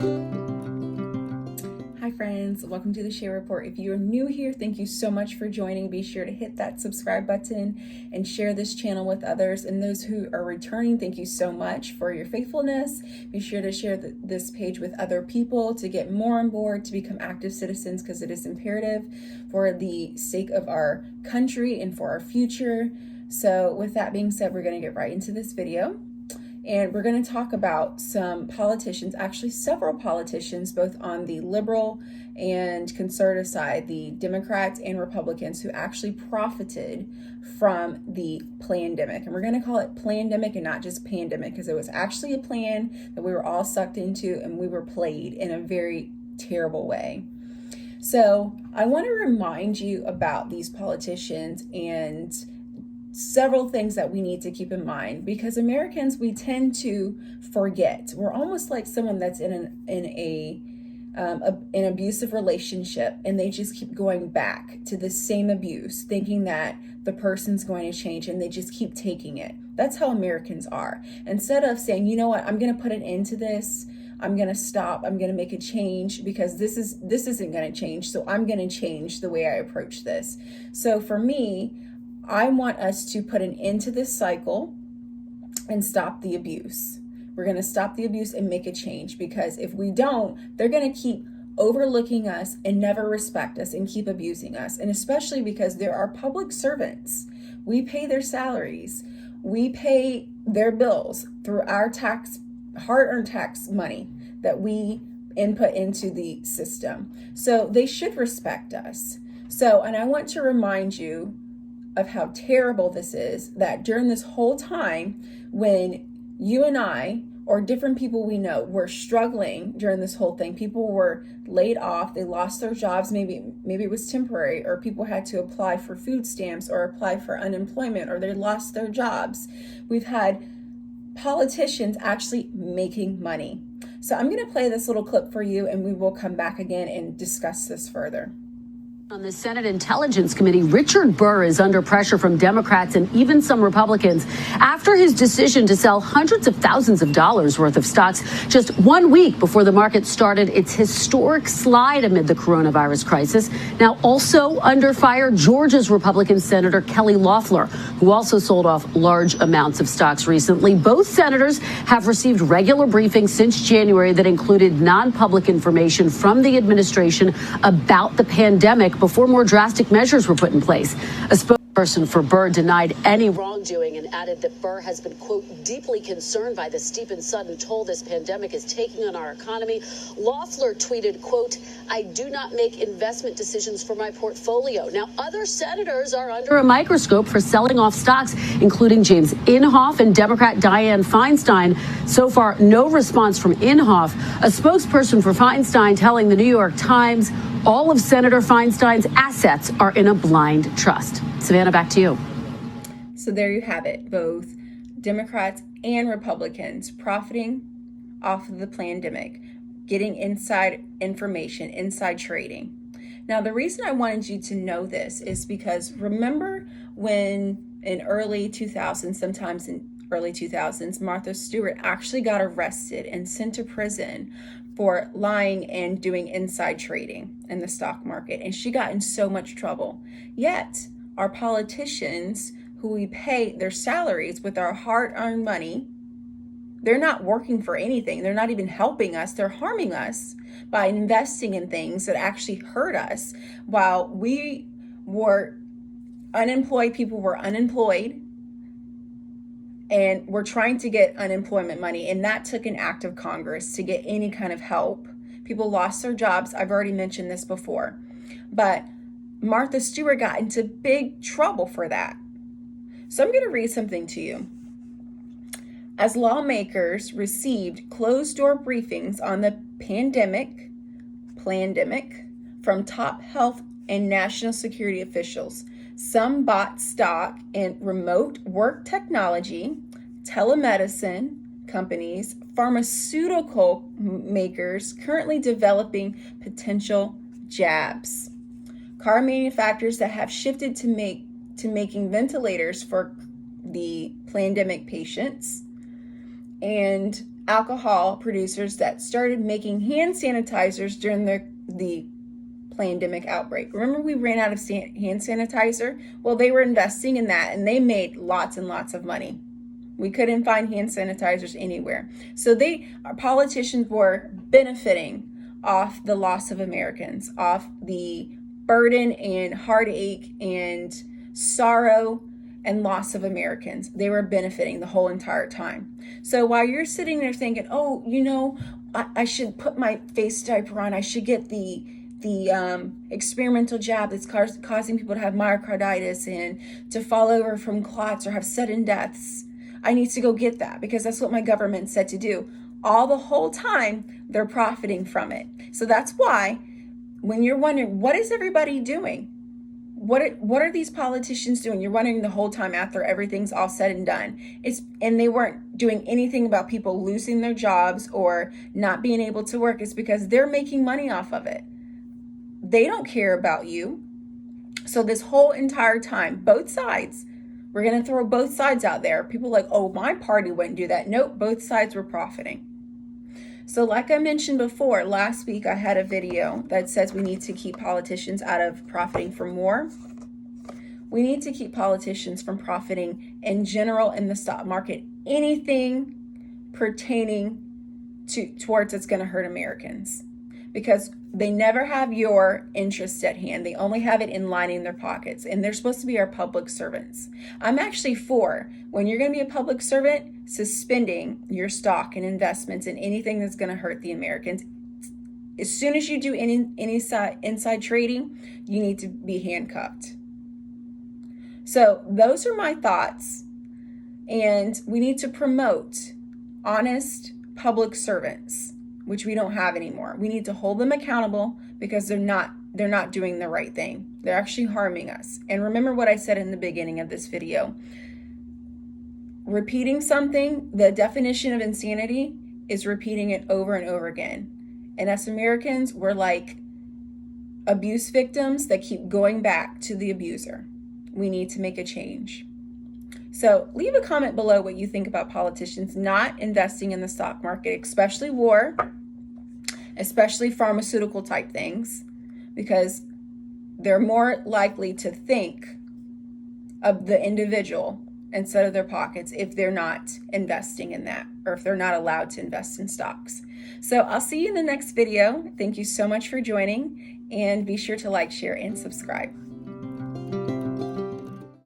Hi friends, welcome to the Share Report. If you are new here, thank you so much for joining. Be sure to hit that subscribe button and share this channel with others. And those who are returning, thank you so much for your faithfulness. Be sure to share this page with other people to get more on board, to become active citizens, because it is imperative for the sake of our country and for our future. So with that being said, we're going to get right into this video. And we're going to talk about some politicians, actually several politicians, both on the liberal and conservative side, the Democrats and Republicans, who actually profited from the plandemic. And we're going to call it plandemic and not just pandemic, because it was actually a plan that we were all sucked into and we were played in a very terrible way. So I want to remind you about these politicians and several things that we need to keep in mind, because Americans, we tend to forget. We're almost like someone that's in an abusive relationship, and they just keep going back to the same abuse, thinking that the person's going to change, and they just keep taking it. That's how Americans are. Instead of saying, you know what, I'm going to put an end to this. I'm going to stop. I'm going to make a change, because this isn't going to change. So I'm going to change the way I approach this. So for me, I want us to put an end to this cycle and stop the abuse. We're going to stop the abuse and make a change, because if we don't, they're going to keep overlooking us and never respect us and keep abusing us. And especially because there are public servants. We pay their salaries. We pay their bills through our hard-earned tax money that we input into the system. So they should respect us. So, and I want to remind you of how terrible this is, that during this whole time when you and I or different people we know were struggling during this whole thing, people were laid off, they lost their jobs, maybe it was temporary, or people had to apply for food stamps or apply for unemployment, or they lost their jobs. We've had politicians actually making money. So I'm going to play this little clip for you, and we will come back again and discuss this further. On the Senate Intelligence Committee, Richard Burr is under pressure from Democrats and even some Republicans after his decision to sell hundreds of thousands of dollars worth of stocks just 1 week before the market started its historic slide amid the coronavirus crisis. Now also under fire, Georgia's Republican Senator Kelly Loeffler, who also sold off large amounts of stocks recently. Both senators have received regular briefings since January that included non-public information from the administration about the pandemic before more drastic measures were put in place. A spokesperson for Burr denied any wrongdoing and added that Burr has been, quote, deeply concerned by the steep and sudden toll this pandemic is taking on our economy. Loeffler tweeted, quote, I do not make investment decisions for my portfolio. Now, other senators are under a microscope for selling off stocks, including James Inhofe and Democrat Dianne Feinstein. So far, no response from Inhofe. A spokesperson for Feinstein telling the New York Times all of Senator Feinstein's assets are in a blind trust. Savannah, back to you. So there you have it. Both Democrats and Republicans profiting off of the plandemic, getting inside information, inside trading. Now, the reason I wanted you to know this is because remember when in early 2000s, sometimes in early 2000s, Martha Stewart actually got arrested and sent to prison for lying and doing inside trading in the stock market. And she got in so much trouble. Yet our politicians, who we pay their salaries with our hard-earned money, they're not working for anything. They're not even helping us. They're harming us by investing in things that actually hurt us. While we were unemployed, people were unemployed, and we're trying to get unemployment money. And that took an act of Congress to get any kind of help. People lost their jobs. I've already mentioned this before. But Martha Stewart got into big trouble for that. So I'm going to read something to you. As lawmakers received closed-door briefings on the plandemic from top health and national security officials, some bought stock in remote work technology, telemedicine companies, pharmaceutical makers currently developing potential jabs, car manufacturers that have shifted to making ventilators for the plandemic patients, and alcohol producers that started making hand sanitizers during the Plandemic outbreak. Remember, we ran out of hand sanitizer? Well, they were investing in that, and they made lots and lots of money. We couldn't find hand sanitizers anywhere. So our politicians were benefiting off the loss of Americans, off the burden and heartache and sorrow and loss of Americans. They were benefiting the whole entire time. So while you're sitting there thinking, oh, I should put my face diaper on, I should get the experimental jab that's causing people to have myocarditis and to fall over from clots or have sudden deaths, I need to go get that because that's what my government said to do. All the whole time, they're profiting from it. So that's why when you're wondering, what is everybody doing? What are these politicians doing? You're wondering the whole time after everything's all said and done. And they weren't doing anything about people losing their jobs or not being able to work. It's because they're making money off of it. They don't care about you. So this whole entire time, both sides, we're going to throw both sides out there. People are like, oh, my party wouldn't do that. Nope, both sides were profiting. So like I mentioned before, last week I had a video that says we need to keep politicians out of profiting from war. We need to keep politicians from profiting in general in the stock market. Anything pertaining towards it's going to hurt Americans. Because they never have your interest at hand. They only have it in lining their pockets. And they're supposed to be our public servants. I'm actually for, when you're going to be a public servant, suspending your stock and investments in anything that's going to hurt the Americans. As soon as you do any inside trading, you need to be handcuffed. So those are my thoughts. And we need to promote honest public servants, which we don't have anymore. We need to hold them accountable because they're not doing the right thing. They're actually harming us. And remember what I said in the beginning of this video. Repeating something, the definition of insanity is repeating it over and over again. And as Americans, we're like abuse victims that keep going back to the abuser. We need to make a change. So leave a comment below what you think about politicians not investing in the stock market, especially war, especially pharmaceutical type things, because they're more likely to think of the individual instead of their pockets if they're not investing in that, or if they're not allowed to invest in stocks. So I'll see you in the next video. Thank you so much for joining, and be sure to like, share, and subscribe.